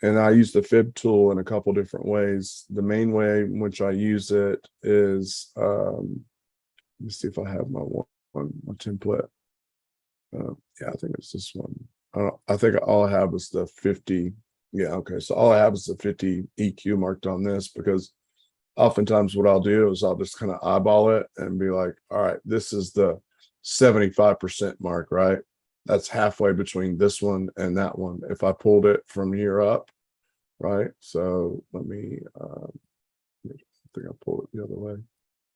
and I use the fib tool in a couple different ways. The main way in which I use it is, let me see if I have my template. Yeah, I think it's this one. I think all I have is the 50. Yeah, okay. So all I have is the 50 EQ marked on this, because oftentimes what I'll do is I'll just kind of eyeball it and be like, all right, this is the 75% mark, right? That's halfway between this one and that one. If I pulled it from here up, right? So let me, I think I pulled it the other way.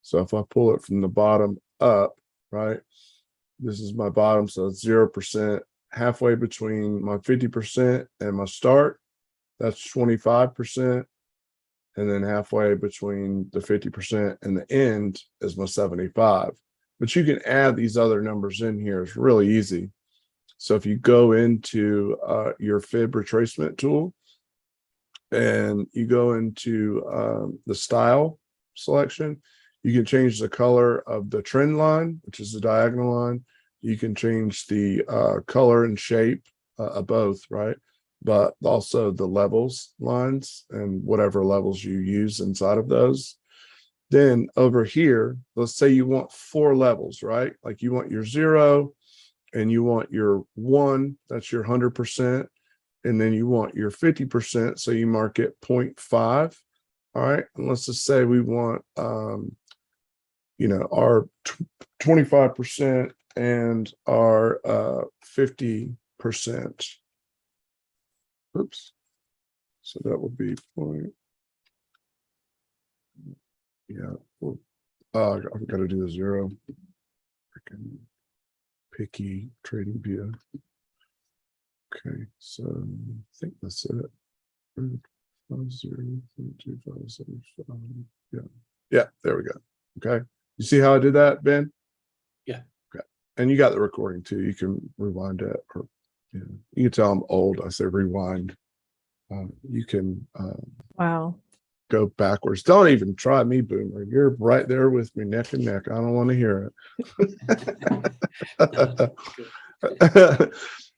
So if I pull it from the bottom up, right? This is my bottom, so it's 0%. Halfway between my 50% and my start, that's 25%. And then halfway between the 50% and the end is my 75. But you can add these other numbers in here. It's really easy. So if you go into your fib retracement tool and you go into the style selection, you can change the color of the trend line, which is the diagonal line. You can change the color and shape of both, right? But also the levels lines and whatever levels you use inside of those. Then over here, let's say you want 4 levels, right? Like you want your 0 and you want your 1, that's your 100%. And then you want your 50%, so you mark it 0.5. All right, and let's just say we want, our 25% and our 50%. Oops. So that would be point. Yeah. Well, I've got to do a 0. Freaking picky trading view. Okay, so I think that's it. 50.2575. Yeah, there we go. Okay. You see how I did that, Ben? Yeah. Okay. And you got the recording too. You can rewind it, or you can tell I'm old. I say rewind. You can Wow. go backwards. Don't even try me, Boomer. You're right there with me, neck and neck. I don't want to hear it.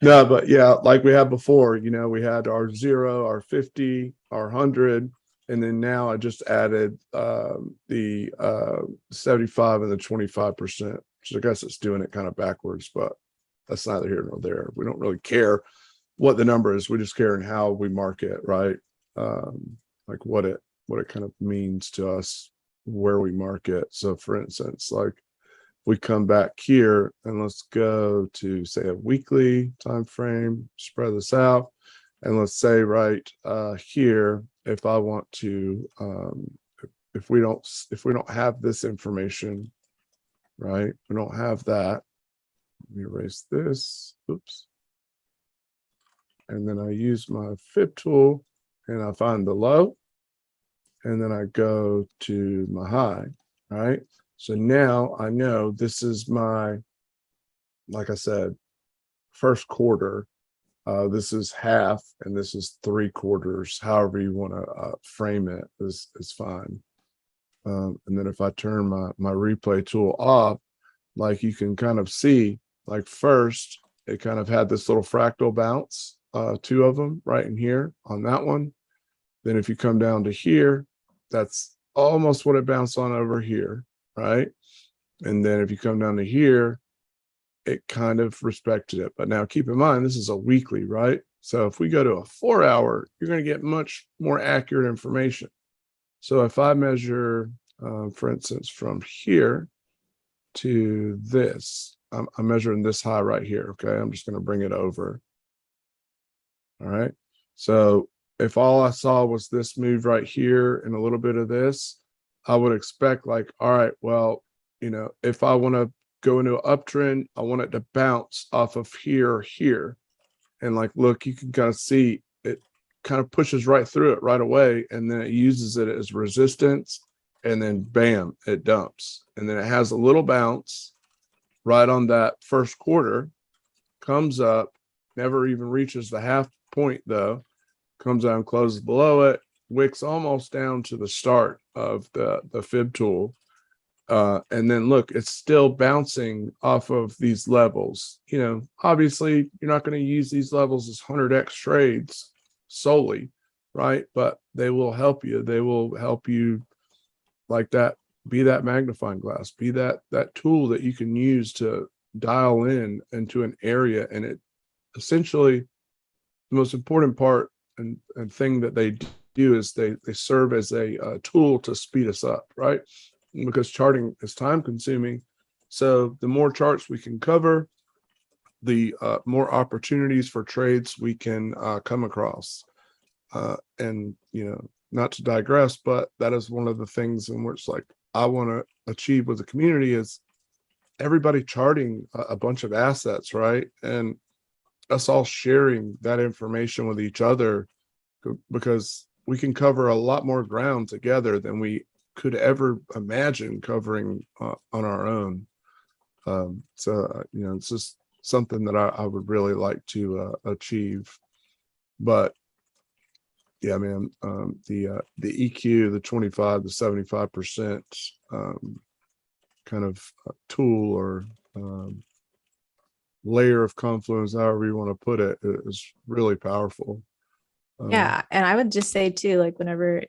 No, but yeah, like we had before, we had our 0, our 50, our 100, and then now I just added the 75 and the 25%. So I guess it's doing it kind of backwards, but that's neither here nor there. We don't really care what the number is. We just care in how we mark it, right? Like what it kind of means to us, where we mark it. So for instance, like we come back here and let's go to say a weekly time frame, spread this out, and let's say right here, if I want to, if we don't have this information, right? We don't have that. Let me erase this. Oops. And then I use my fib tool and I find the low, and then I go to my high, right? So now I know this is my, like I said, first quarter. This is half and this is 3/4. However you want to frame it is fine. And then if I turn my replay tool off, like you can kind of see, like first it kind of had this little fractal bounce, 2 of them right in here on that one. Then if you come down to here, that's almost what it bounced on over here, right? And then if you come down to here, it kind of respected it. But now keep in mind, this is a weekly, right? So if we go to a 4-hour, you're going to get much more accurate information. So if I measure, for instance, from here to this, I'm measuring this high right here. Okay, I'm just going to bring it over. All right. So if all I saw was this move right here and a little bit of this, I would expect like, all right, well, if I want to go into an uptrend, I want it to bounce off of here or here. And like, look, you can kind of see it kind of pushes right through it right away. And then it uses it as resistance. And then bam, it dumps. And then it has a little bounce right on that first quarter, comes up, never even reaches the half point though, comes down, closes below it, wicks almost down to the start of the fib tool. And then look, it's still bouncing off of these levels. Obviously you're not going to use these levels as 100x trades solely, right? But they will help you. They will help you like that, be that magnifying glass, be that tool that you can use to dial in into an area. And it essentially, the most important part and thing that they do is they serve as a tool to speed us up, right? Because charting is time consuming. So the more charts we can cover, the more opportunities for trades we can come across. And, not to digress, but that is one of the things in which like I want to achieve with the community is everybody charting a bunch of assets, right? And us all sharing that information with each other, because we can cover a lot more ground together than we could ever imagine covering on our own. So it's just something that I would really like to achieve. But yeah, man, the EQ, the 25 to 75% kind of tool or layer of confluence, however you want to put it, is really powerful. Yeah. And I would just say too, like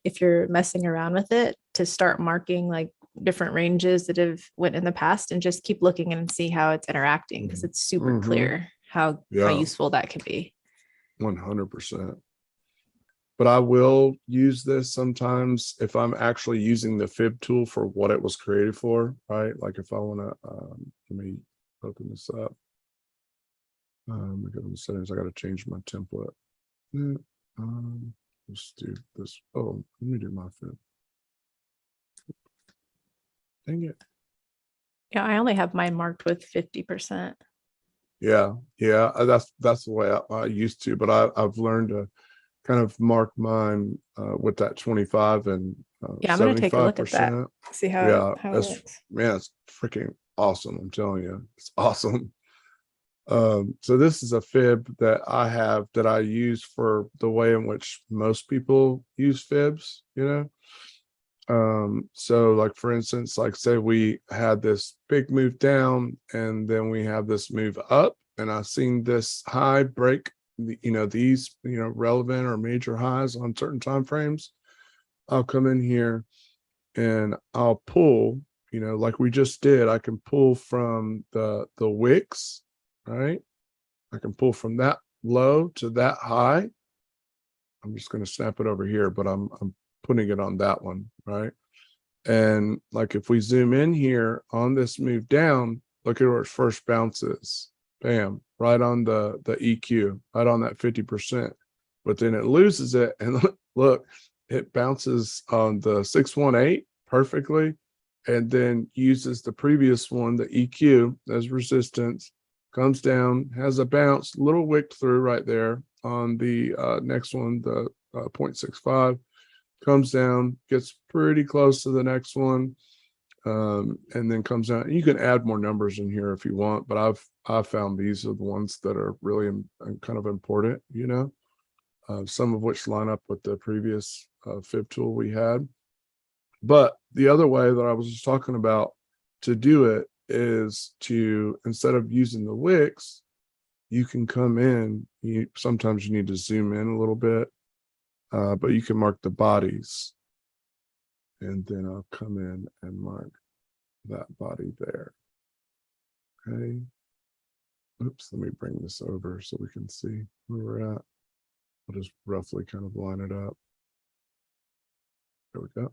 if you're messing around with it, to start marking like different ranges that have went in the past and just keep looking and see how it's interacting, because it's super clear how useful that can be. 100%. But I will use this sometimes if I'm actually using the fib tool for what it was created for, right? Like if I want to, let me open this up. Go to the settings. I got to change my template. Let's do this. Oh, let me do my fib. Dang it. Yeah, I only have mine marked with 50%. Yeah, that's the way I used to, but I've learned to kind of mark mine with that 25 and yeah, I'm gonna take a look at that, see how it looks. Man, it's freaking awesome. I'm telling you, it's awesome. So this is a fib that I have that I use for the way in which most people use fibs, so like for instance, like say we had this big move down and then we have this move up, and I've seen this high break these relevant or major highs on certain time frames. I'll come in here and I'll pull, like we just did. I can pull from the wicks, right? I can pull from that low to that high. I'm just going to snap it over here, but I'm putting it on that one, right? And like if we zoom in here on this move down, look at where it first bounces. Bam, right on the EQ, right on that 50%. But then it loses it, and look, it bounces on the 618 perfectly, and then uses the previous one, the EQ, as resistance, comes down, has a bounce, little wick through right there on the next one, the 0.65. Comes down, gets pretty close to the next one, and then comes out. You can add more numbers in here if you want, but I've found these are the ones that are really kind of important, some of which line up with the previous fib tool we had. But the other way that I was just talking about to do it is to, instead of using the wicks, you can come in. Sometimes you need to zoom in a little bit. But you can mark the bodies, and then I'll come in and mark that body there. Okay. Oops, let me bring this over so we can see where we're at. I'll just roughly kind of line it up. There we go.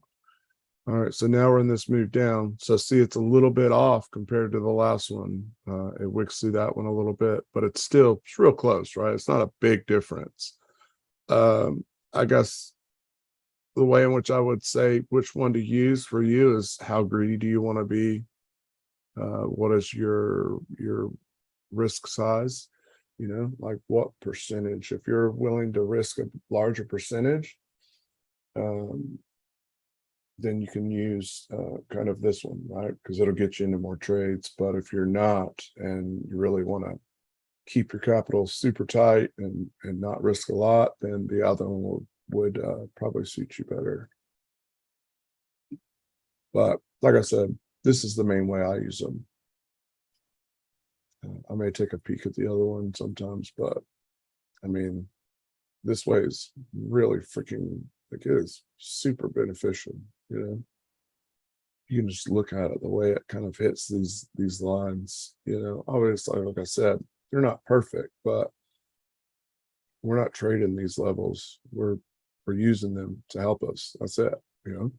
All right, so now we're in this move down. So see, it's a little bit off compared to the last one. It wicks through that one a little bit, but it's real close, right? It's not a big difference. I guess the way in which I would say which one to use for you is how greedy do you want to be? What is your risk size? Like what percentage? If you're willing to risk a larger percentage, then you can use kind of this one, right? Because it'll get you into more trades. But if you're not, and you really want to keep your capital super tight and not risk a lot, then the other one would probably suit you better. But like I said, this is the main way I use them. I may take a peek at the other one sometimes, but I mean, this way is really freaking, like, it is super beneficial, you know. You can just look at it the way it kind of hits these lines, you know. Obviously, like I said, they're not perfect, but we're not trading these levels. We're using them to help us. That's it, you know.